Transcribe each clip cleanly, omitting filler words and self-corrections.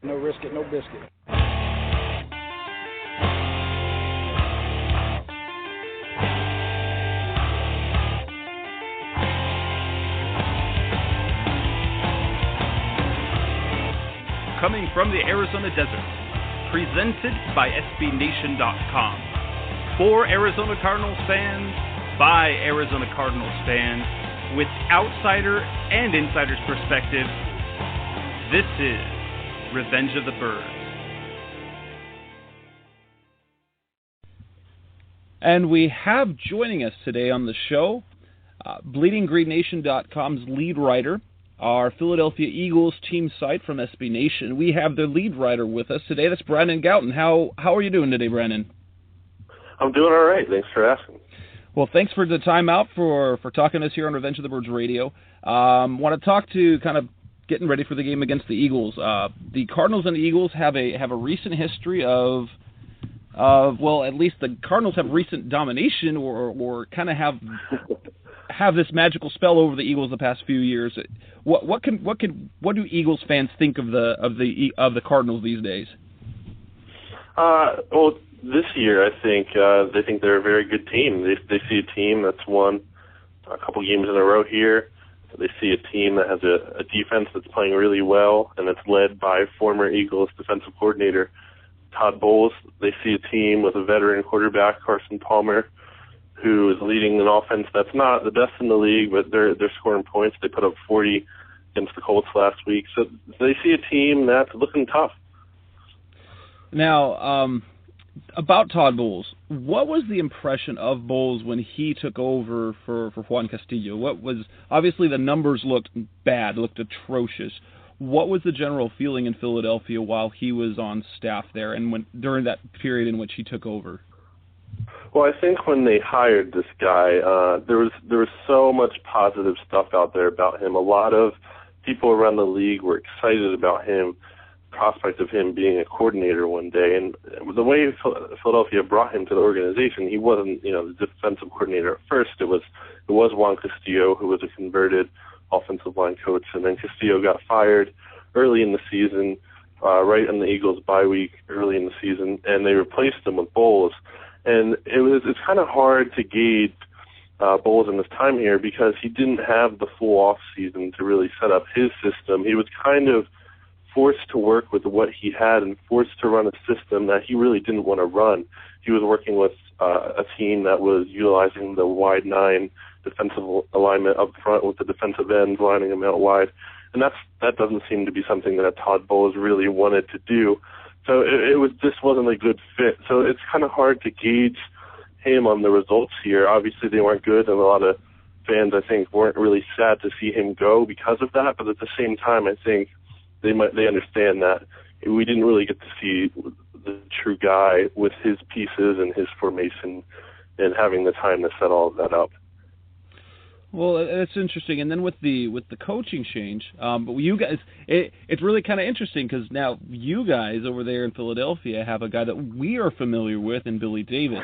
No risk it, no biscuit. Coming from the Arizona desert, presented by SBNation.com. For Arizona Cardinals fans, by Arizona Cardinals fans, with outsider and insider's perspective, this is Revenge of the Birds. And we have joining us today on the show, BleedingGreenNation.com's lead writer, our Philadelphia Eagles team site from SB Nation. We have their lead writer with us today. That's Brandon Gowton. How are you doing today, Brandon? I'm doing all right. Thanks for asking. Well, thanks for the time out for talking to us here on Revenge of the Birds Radio. Want to talk to kind of getting ready for the game against the Eagles. The Cardinals and the Eagles have a recent history of well, at least the Cardinals have recent domination or kind of have this magical spell over the Eagles the past few years. What do Eagles fans think of the Cardinals these days? Well, this year I think they think they're a very good team. They see a team that's won a couple games in a row here. They see a team that has a defense that's playing really well and that's led by former Eagles defensive coordinator Todd Bowles. They see a team with a veteran quarterback, Carson Palmer, who is leading an offense that's not the best in the league, but they're scoring points. They put up 40 against the Colts last week. So they see a team that's looking tough. Now, about Todd Bowles, what was the impression of Bowles when he took over for Juan Castillo? Obviously the numbers looked bad, looked atrocious. What was the general feeling in Philadelphia while he was on staff there and during that period in which he took over? Well, I think when they hired this guy, there was so much positive stuff out there about him. A lot of people around the league were excited about him, prospect of him being a coordinator one day. And the way Philadelphia brought him to the organization, he wasn't, the defensive coordinator at first. It was Juan Castillo, who was a converted offensive line coach, and then Castillo got fired early in the season, right in the Eagles' bye week early in the season, and they replaced him with Bowles. And it's kind of hard to gauge Bowles in his time here because he didn't have the full off season to really set up his system. He was kind of forced to work with what he had and forced to run a system that he really didn't want to run. He was working with a team that was utilizing the wide nine defensive alignment up front with the defensive ends lining them out wide, and that doesn't seem to be something that Todd Bowles really wanted to do. So it wasn't a good fit. So it's kind of hard to gauge him on the results here. Obviously they weren't good, and a lot of fans I think weren't really sad to see him go because of that. But at the same time, I think they understand that we didn't really get to see the true guy with his pieces and his formation and having the time to set all of that up. Well, it's interesting, and then with the coaching change, but you guys, it's really kind of interesting because now you guys over there in Philadelphia have a guy that we are familiar with in Billy Davis,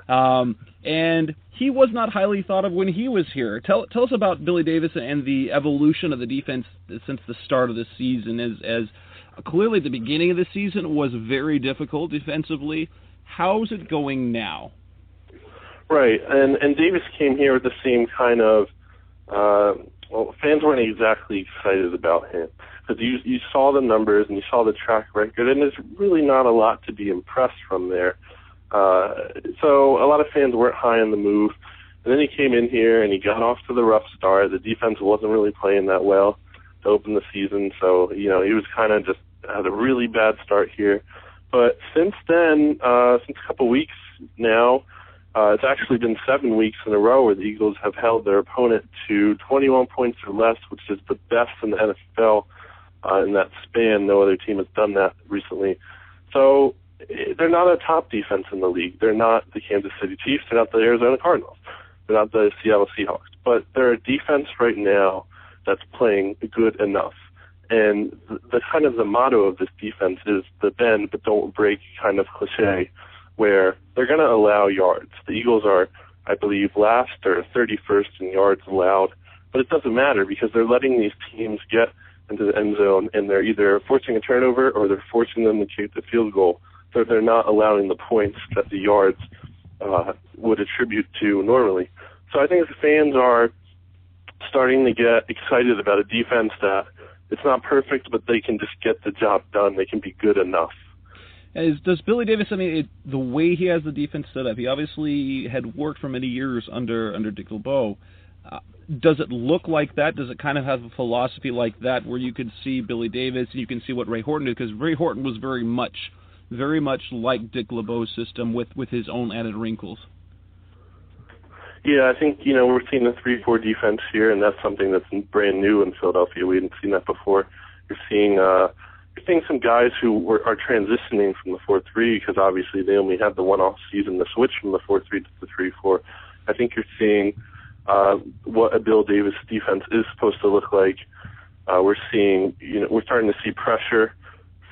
and he was not highly thought of when he was here. Tell us about Billy Davis and the evolution of the defense since the start of the season. As clearly the beginning of the season was very difficult defensively. How's it going now? Right, and Davis came here with the same kind of, fans weren't exactly excited about him because you saw the numbers and you saw the track record, and there's really not a lot to be impressed from there. So a lot of fans weren't high on the move, and then he came in here and he got off to the rough start. The defense wasn't really playing that well to open the season, so he was kind of just had a really bad start here. But since then, since a couple weeks now, it's actually been 7 weeks in a row where the Eagles have held their opponent to 21 points or less, which is the best in the NFL in that span. No other team has done that recently. So they're not a top defense in the league. They're not the Kansas City Chiefs. They're not the Arizona Cardinals. They're not the Seattle Seahawks. But they're a defense right now that's playing good enough. And the kind of the motto of this defense is the bend but don't break kind of cliche, where they're going to allow yards. The Eagles are, I believe, last or 31st in yards allowed, but it doesn't matter because they're letting these teams get into the end zone, and they're either forcing a turnover or they're forcing them to kick the field goal. So they're not allowing the points that the yards would attribute to normally. So I think the fans are starting to get excited about a defense that it's not perfect, but they can just get the job done. They can be good enough. Does Billy Davis, the way he has the defense set up, he obviously had worked for many years under Dick LeBeau. Does it look like that? Does it kind of have a philosophy like that where you could see Billy Davis and you can see what Ray Horton did? Because Ray Horton was very much like Dick LeBeau's system with his own added wrinkles. Yeah, I think, we're seeing a 3-4 defense here, and that's something that's brand new in Philadelphia. We hadn't seen that before. You're seeing some guys who are transitioning from the 4-3 because obviously they only had the one-off season to switch from the 4-3 to the 3-4. I think you're seeing what a Bill Davis defense is supposed to look like. We're seeing, we're starting to see pressure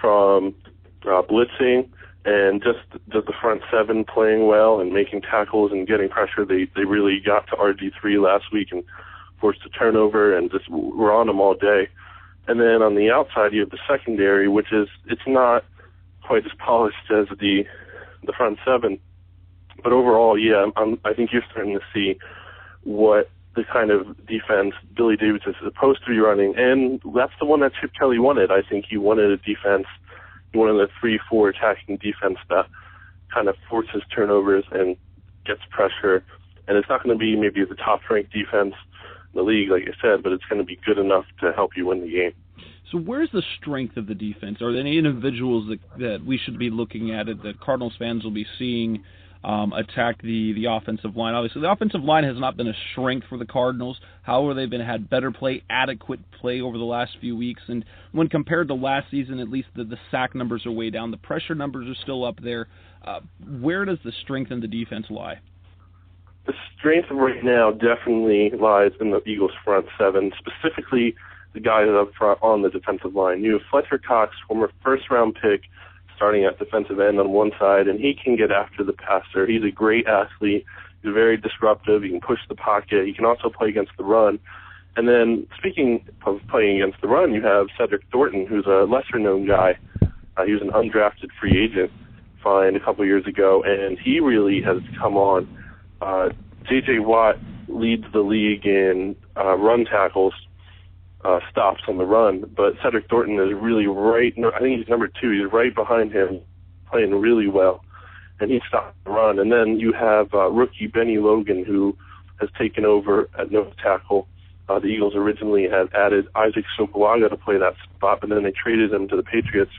from blitzing and just the front seven playing well and making tackles and getting pressure. They really got to RG3 last week and forced a turnover and just were on them all day. And then on the outside, you have the secondary, which it's not quite as polished as the front seven. But overall, yeah, I think you're starting to see what the kind of defense Billy Davis is supposed to be running. And that's the one that Chip Kelly wanted. I think he wanted a defense, he wanted a 3-4 attacking defense that kind of forces turnovers and gets pressure. And it's not going to be maybe the top-ranked defense in the league, like I said, but it's going to be good enough to help you win the game. So where's the strength of the defense? Are there any individuals that we should be looking at that Cardinals fans will be seeing attack the offensive line? Obviously, the offensive line has not been a strength for the Cardinals. However, they've had better play, adequate play over the last few weeks. And when compared to last season, at least the sack numbers are way down. The pressure numbers are still up there. Where does the strength in the defense lie? The strength right now definitely lies in the Eagles' front seven, specifically the guys up front on the defensive line. You have Fletcher Cox, former first-round pick, starting at defensive end on one side, and he can get after the passer. He's a great athlete. He's very disruptive. He can push the pocket. He can also play against the run. And then, speaking of playing against the run, you have Cedric Thornton, who's a lesser-known guy. He was an undrafted free agent signed a couple years ago, and he really has come on. J.J. Watt leads the league in run tackles, stops on the run, but Cedric Thornton is really I think he's number 2. He's right behind him, playing really well, and he stopped the run. And then you have rookie Benny Logan, who has taken over at nose tackle. The Eagles originally had added Isaac Sokoaga to play that spot, but then they traded him to the Patriots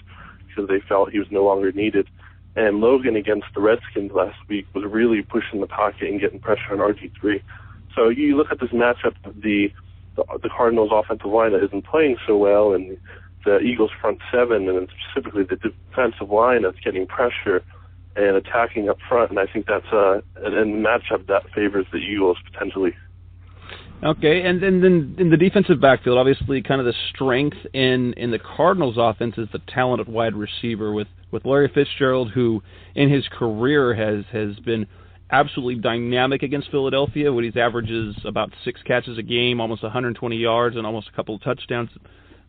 because they felt he was no longer needed. And Logan against the Redskins last week was really pushing the pocket and getting pressure on RG3. So you look at this matchup of the Cardinals' offensive line that isn't playing so well, and the Eagles' front seven, and specifically the defensive line that's getting pressure and attacking up front. And I think that's a matchup that favors the Eagles potentially. Okay, and then in the defensive backfield, obviously kind of the strength in the Cardinals' offense is the talent at wide receiver with Larry Fitzgerald, who in his career has been absolutely dynamic against Philadelphia, when he averages about 6 catches a game, almost 120 yards, and almost a couple of touchdowns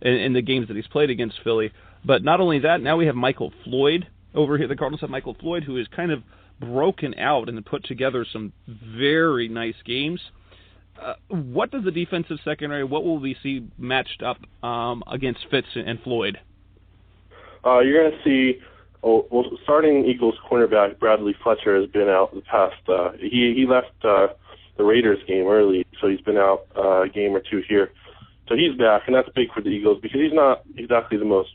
in the games that he's played against Philly. But not only that, now we have Michael Floyd over here. The Cardinals have Michael Floyd, who is kind of broken out and put together some very nice games. What does the defensive secondary, what will we see matched up against Fitz and Floyd? You're going to see, starting Eagles cornerback Bradley Fletcher has been out the past. He left the Raiders game early, so he's been out a game or two here. So he's back, and that's big for the Eagles because he's not exactly the most,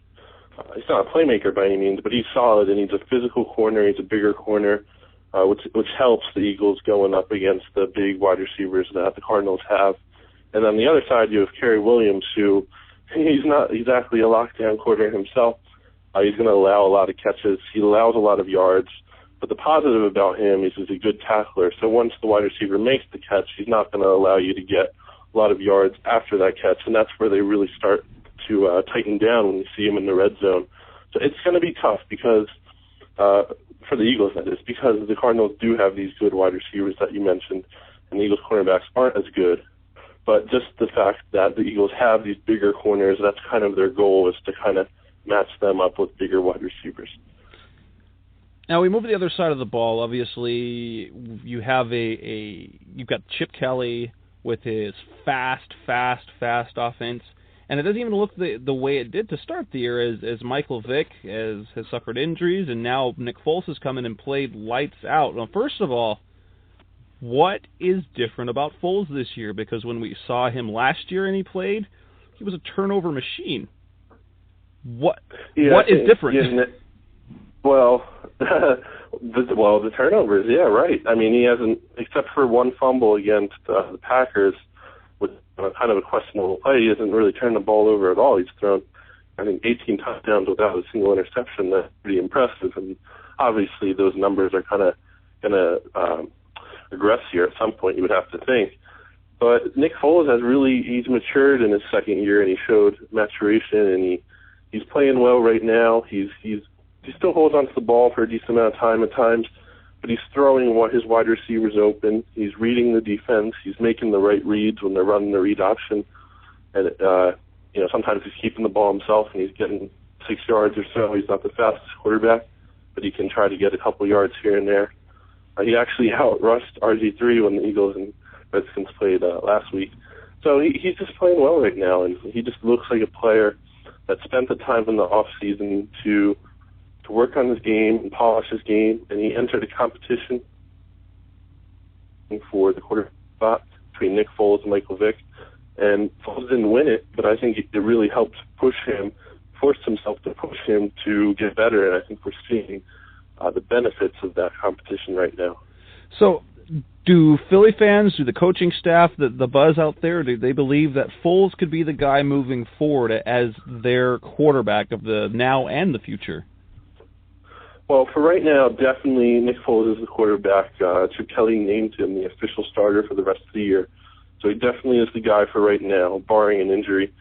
he's not a playmaker by any means, but he's solid, and he's a physical corner, he's a bigger corner, which helps the Eagles going up against the big wide receivers that the Cardinals have. And on the other side, you have Kerry Williams, who he's not exactly a lockdown corner himself. He's going to allow a lot of catches. He allows a lot of yards. But the positive about him is he's a good tackler. So once the wide receiver makes the catch, he's not going to allow you to get a lot of yards after that catch. And that's where they really start to tighten down when you see him in the red zone. So it's going to be tough because for the Eagles, that is, because the Cardinals do have these good wide receivers that you mentioned, and the Eagles cornerbacks aren't as good. But just the fact that the Eagles have these bigger corners, that's kind of their goal, is to kind of match them up with bigger wide receivers. Now we move to the other side of the ball. Obviously, you have you've got Chip Kelly with his fast offense, and it doesn't even look the way it did to start the year, as Michael Vick has suffered injuries, and now Nick Foles has come in and played lights out. Now, first of all, what is different about Foles this year? Because when we saw him last year and he played, he was a turnover machine. What is different? Yeah, well, the turnovers, yeah, right. I mean, he hasn't, except for one fumble against the Packers, with kind of a questionable play, he hasn't really turned the ball over at all. He's thrown, I think, 18 touchdowns without a single interception. That's pretty impressive, and obviously those numbers are kind of going to regress here at some point, you would have to think. But Nick Foles he's matured in his second year, and he showed maturation, and he's playing well right now. He still holds onto the ball for a decent amount of time at times, but he's throwing his wide receivers open. He's reading the defense. He's making the right reads when they're running the read option. And, sometimes he's keeping the ball himself and he's getting 6 yards or so. He's not the fastest quarterback, but he can try to get a couple yards here and there. He actually outrushed RG3 when the Eagles and Redskins played last week. So he's just playing well right now, and he just looks like a player that spent the time in the off season to work on his game and polish his game, and he entered a competition for the quarterback spot between Nick Foles and Michael Vick. And Foles didn't win it, but I think it really helped forced himself to push him to get better, and I think we're seeing the benefits of that competition right now. So do Philly fans, do the coaching staff, the buzz out there, do they believe that Foles could be the guy moving forward as their quarterback of the now and the future? Well, for right now, definitely Nick Foles is the quarterback. Chip Kelly named him the official starter for the rest of the year. So he definitely is the guy for right now, barring an injury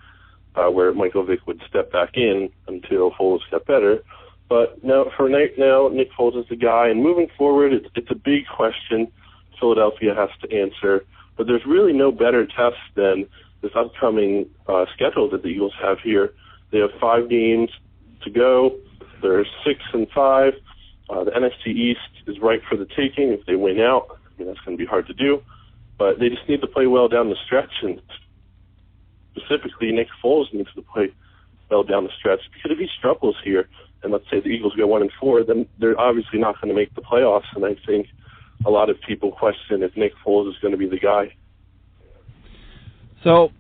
where Michael Vick would step back in until Foles got better. But now, for right now, Nick Foles is the guy. And moving forward, it's a big question Philadelphia has to answer. But there's really no better test than this upcoming schedule that the Eagles have here. They have 5 games to go. They're 6-5. The NFC East is ripe for the taking if they win out. I mean, that's going to be hard to do. But they just need to play well down the stretch, and specifically Nick Foles needs to play well down the stretch, because if he struggles here, and let's say the Eagles go 1-4, then they're obviously not going to make the playoffs, and I think a lot of people question if Nick Foles is going to be the guy. So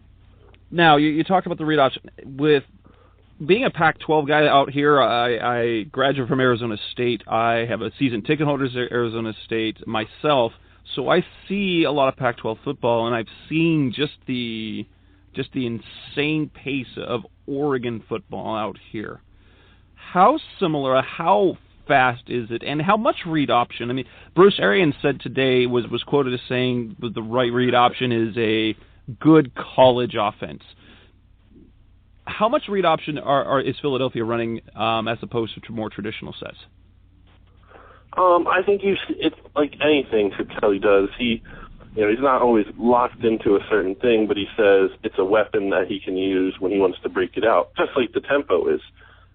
now you talked about the read option. With being a Pac-12 guy out here, I graduated from Arizona State. I have a season ticket holder at Arizona State myself, so I see a lot of Pac-12 football, and I've seen just the insane pace of Oregon football out here. How similar, how fast is it, and how much read option? I mean, Bruce Arians said today, was quoted as saying that the right read option is a good college offense. How much read option is Philadelphia running as opposed to more traditional sets? I think it's like anything Chip Kelly does. He's not always locked into a certain thing, but he says it's a weapon that he can use when he wants to break it out, just like the tempo is.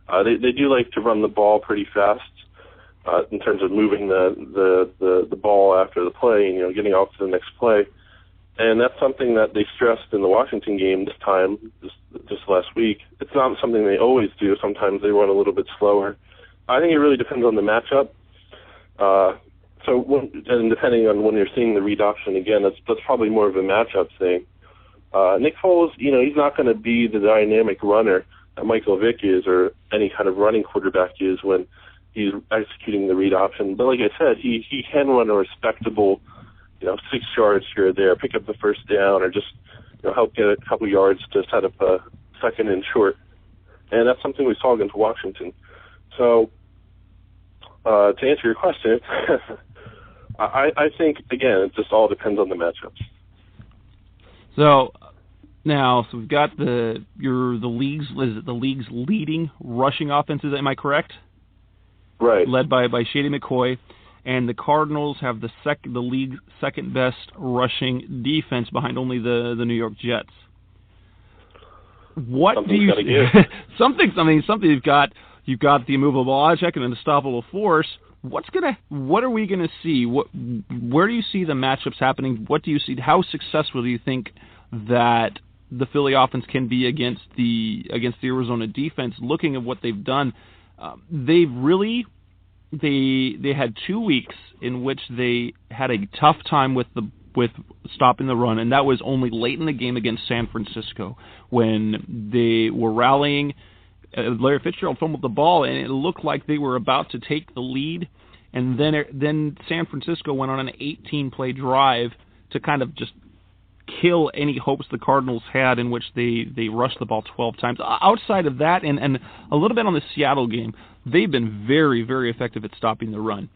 They do like to run the ball pretty fast in terms of moving the ball after the play and getting off to the next play. And that's something that they stressed in the Washington game just last week. It's not something they always do. Sometimes they run a little bit slower. I think it really depends on the matchup. And depending on when you're seeing the read option, again, that's probably more of a matchup thing. Nick Foles, he's not going to be the dynamic runner that Michael Vick is or any kind of running quarterback is when he's executing the read option. But like I said, he can run a respectable 6 yards here or there, pick up the first down, or just help get a couple yards to set up a second and short. And that's something we saw against Washington. So to answer your question, I think, again, it just all depends on the matchups. So we've got the league's leading rushing offenses. Am I correct? Right. Led by Shady McCoy. and the Cardinals have the league's second best rushing defense behind only the New York Jets. What Something's do you gotta give. something you've got the immovable object and an unstoppable force. What are we gonna see? Where do you see the matchups happening? What do you see? How successful do you think that the Philly offense can be against the Arizona defense? Looking at what they've done, they had 2 weeks in which they had a tough time with stopping the run, and that was only late in the game against San Francisco when they were rallying. Larry Fitzgerald fumbled the ball, and it looked like they were about to take the lead, and then San Francisco went on an 18-play drive to kind of just kill any hopes the Cardinals had, in which they rushed the ball 12 times. Outside of that, and a little bit on the Seattle game, they've been very, very effective at stopping the run.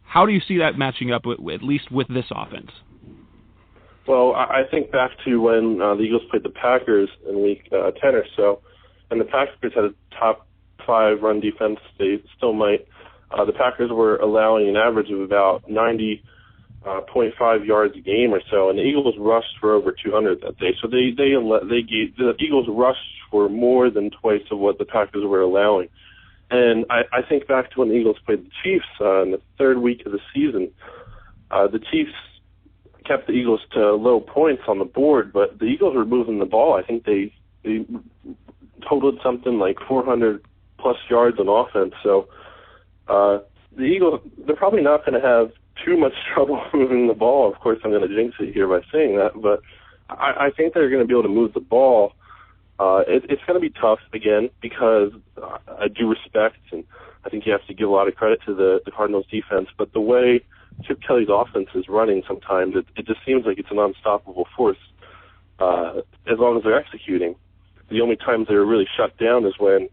How do you see that matching up, at least with this offense? Well, I think back to when the Eagles played the Packers in Week 10 or so, and the Packers had a top 5 run defense. They still might. The Packers were allowing an average of about 90.5 yards a game or so, and the Eagles rushed for over 200 that day. So the Eagles rushed for more than twice of what the Packers were allowing. And I think back to when the Eagles played the Chiefs in the 3rd week of the season. The Chiefs kept the Eagles to low points on the board, but the Eagles were moving the ball. I think they totaled something like 400-plus yards on offense. So the Eagles, they're probably not going to have too much trouble moving the ball. Of course, I'm going to jinx it here by saying that, but I think they're going to be able to move the ball. It's going to be tough, again, because I do respect, and I think you have to give a lot of credit to the Cardinals' defense, but the way Chip Kelly's offense is running sometimes, it just seems like it's an unstoppable force as long as they're executing. The only times they were really shut down is when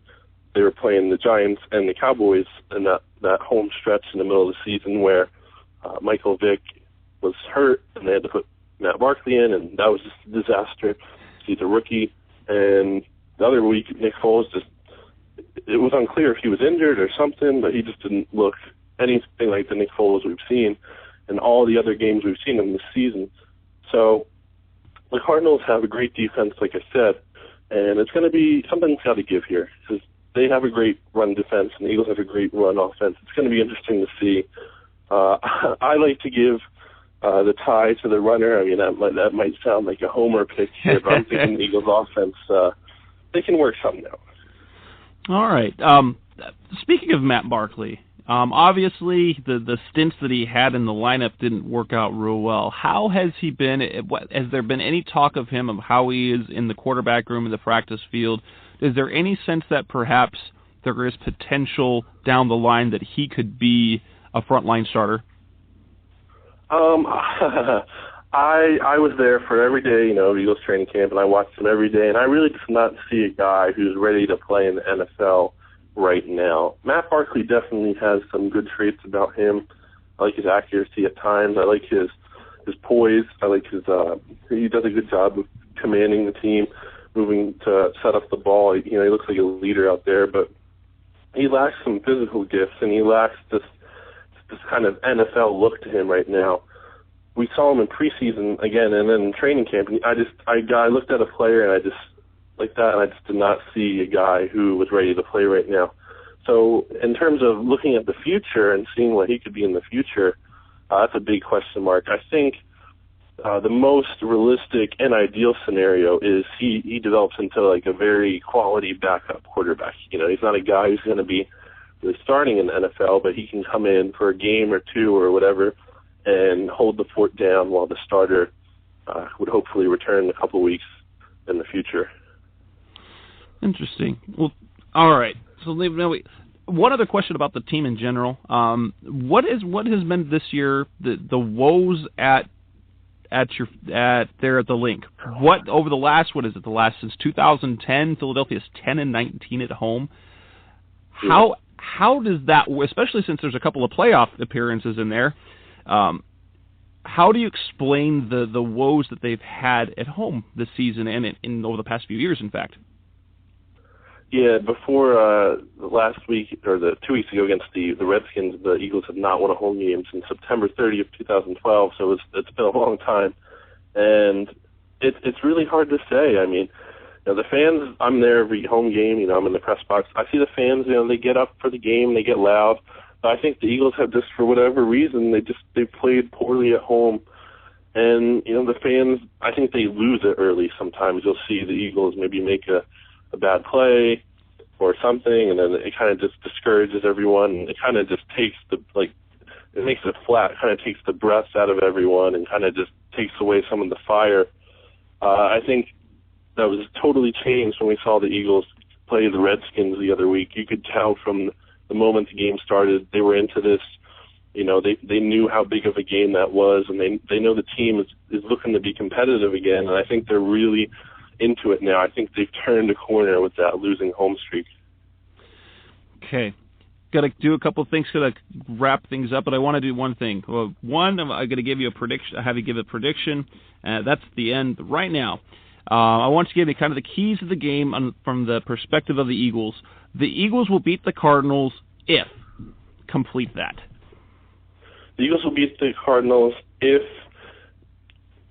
they were playing the Giants and the Cowboys in that home stretch in the middle of the season where Michael Vick was hurt and they had to put Matt Barkley in, and that was just a disaster. He's a rookie. And the other week, Nick Foles it was unclear if he was injured or something, but he just didn't look anything like the Nick Foles we've seen in all the other games we've seen him this season. So the Cardinals have a great defense, like I said, and it's going to be something's got to give here because they have a great run defense and the Eagles have a great run offense. It's going to be interesting to see. I like to give the tie to the runner. I mean, that might sound like a homer pick here, but I'm thinking the Eagles offense, they can work something out. All right. Speaking of Matt Barkley, obviously the stints that he had in the lineup didn't work out real well. How has he been? Has there been any talk of him, of how he is in the quarterback room, in the practice field? Is there any sense that perhaps there is potential down the line that he could be a frontline starter? I was there for every day, Eagles training camp, and I watched him every day, and I really just not see a guy who's ready to play in the NFL right now. Matt Barkley definitely has some good traits about him. I like his accuracy at times. I like his poise. I like he does a good job of commanding the team, moving to set up the ball. He looks like a leader out there, but he lacks some physical gifts, and he lacks this kind of NFL look to him right now. We saw him in preseason again, and then in training camp. And I looked at a player, and I just did not see a guy who was ready to play right now. So in terms of looking at the future and seeing what he could be in the future, that's a big question mark. I think the most realistic and ideal scenario is he develops into like a very quality backup quarterback. He's not a guy who's going to be really starting in the NFL, but he can come in for a game or two or whatever and hold the fort down while the starter would hopefully return in a couple of weeks in the future. Interesting. Well, all right. So one other question about the team in general. What has been this year the woes at the link? What over the last since 2010, Philadelphia's 10-19 at home. How does that, especially since there's a couple of playoff appearances in there, how do you explain the woes that they've had at home this season and in over the past few years, in fact? Yeah, before last week, or 2 weeks ago against the Redskins, the Eagles have not won a home game since September 30th, 2012, so it's been a long time. And it's really hard to say. I mean, the fans, I'm there every home game, I'm in the press box. I see the fans, they get up for the game, they get loud. But I think the Eagles have just, for whatever reason, they played poorly at home. And, the fans, I think they lose it early sometimes. You'll see the Eagles maybe make a bad play or something, and then it kind of just discourages everyone. It kind of just takes it makes it flat. It kind of takes the breath out of everyone and kind of just takes away some of the fire. I think that was totally changed when we saw the Eagles play the Redskins the other week. You could tell from the moment the game started, they were into this. They knew how big of a game that was, and they know the team is looking to be competitive again, and I think they're really into it now. I think they've turned a corner with that losing home streak. Okay. Got to do a couple of things to wrap things up, but I want to do one thing. Well, one, I'm going to give you a prediction. I have you give a prediction. That's the end right now. I want to give you kind of the keys of the game from the perspective of the Eagles. The Eagles will beat the Cardinals if. Complete that. The Eagles will beat the Cardinals if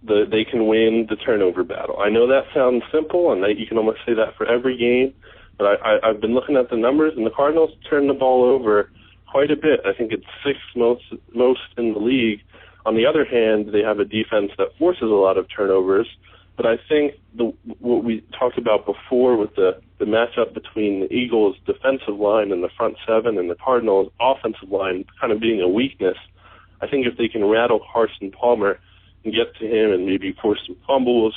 they can win the turnover battle. I know that sounds simple, and you can almost say that for every game, but I've been looking at the numbers, and the Cardinals turn the ball over quite a bit. I think it's sixth most in the league. On the other hand, they have a defense that forces a lot of turnovers, but I think what we talked about before with the matchup between the Eagles' defensive line and the front seven and the Cardinals' offensive line kind of being a weakness, I think if they can rattle Carson Palmer and get to him and maybe force some fumbles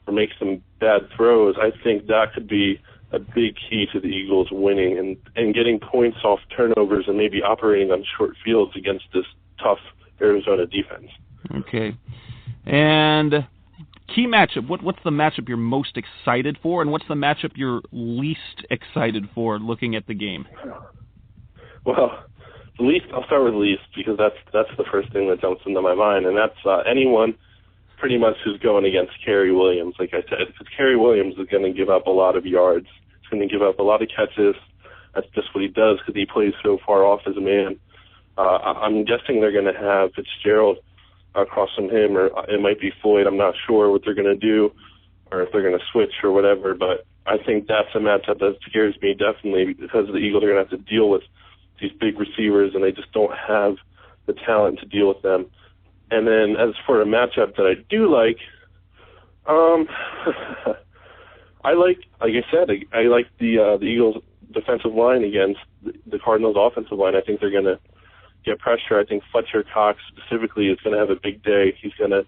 or make some bad throws, I think that could be a big key to the Eagles winning and getting points off turnovers and maybe operating on short fields against this tough Arizona defense. Okay. And key matchup, what's the matchup you're most excited for, and what's the matchup you're least excited for looking at the game? Well, I'll start with least because that's the first thing that jumps into my mind, and that's anyone pretty much who's going against Kerry Williams. Like I said, because Kerry Williams is going to give up a lot of yards. He's going to give up a lot of catches. That's just what he does because he plays so far off as a man. I'm guessing they're going to have Fitzgerald across from him, or it might be Floyd. I'm not sure what they're going to do or if they're going to switch or whatever, but I think that's a matchup that scares me definitely because the Eagles are going to have to deal with these big receivers, and they just don't have the talent to deal with them. And then as for a matchup that I do like, I like I said, I like the Eagles' defensive line against the Cardinals' offensive line. I think they're going to get pressure. I think Fletcher Cox specifically is going to have a big day. He's going to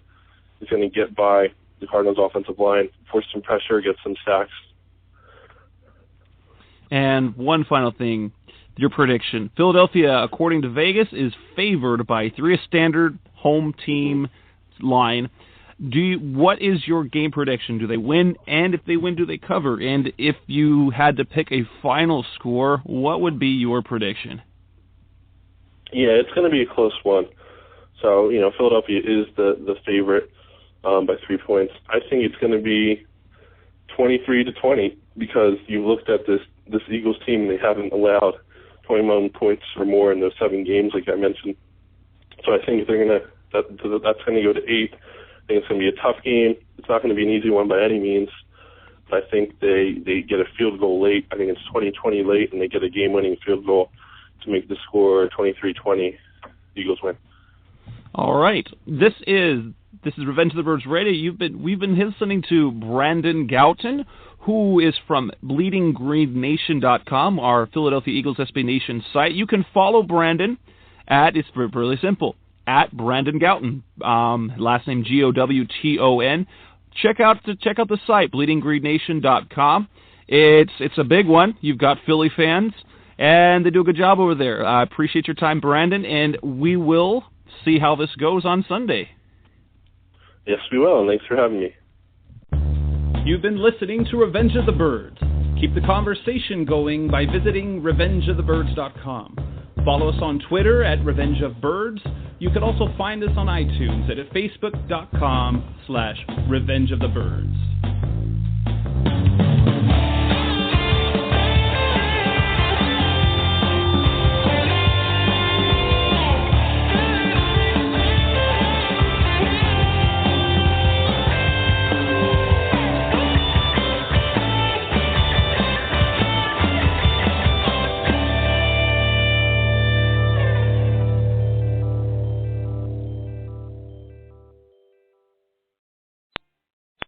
get by the Cardinals' offensive line, force some pressure, get some sacks. And one final thing. Your prediction. Philadelphia, according to Vegas, is favored by 3, a standard home team line. What is your game prediction? Do they win? And if they win, do they cover? And if you had to pick a final score, what would be your prediction? Yeah, it's going to be a close one. So, Philadelphia is the favorite by 3 points. I think it's going to be 23-20 because you looked at this Eagles team, they haven't allowed 21 points or more in those 7 games, like I mentioned. So I think that's going to go to 8. I think it's going to be a tough game. It's not going to be an easy one by any means. But I think they get a field goal late. I think it's 20-20 late, and they get a game-winning field goal to make the score 23-20. Eagles win. All right. This is Revenge of the Birds Radio. We've been listening to Brandon Gowton, who is from BleedingGreenNation.com, our Philadelphia Eagles SB Nation site. You can follow Brandon it's really simple, at Brandon Gowton, last name Gowton. Check out the site, BleedingGreenNation.com. It's a big one. You've got Philly fans, and they do a good job over there. I appreciate your time, Brandon, and we will see how this goes on Sunday. Yes, we will, and thanks for having me. You've been listening to Revenge of the Birds. Keep the conversation going by visiting RevengeOfTheBirds.com. Follow us on Twitter at Revenge of Birds. You can also find us on iTunes at Facebook.com/Revenge of the Birds.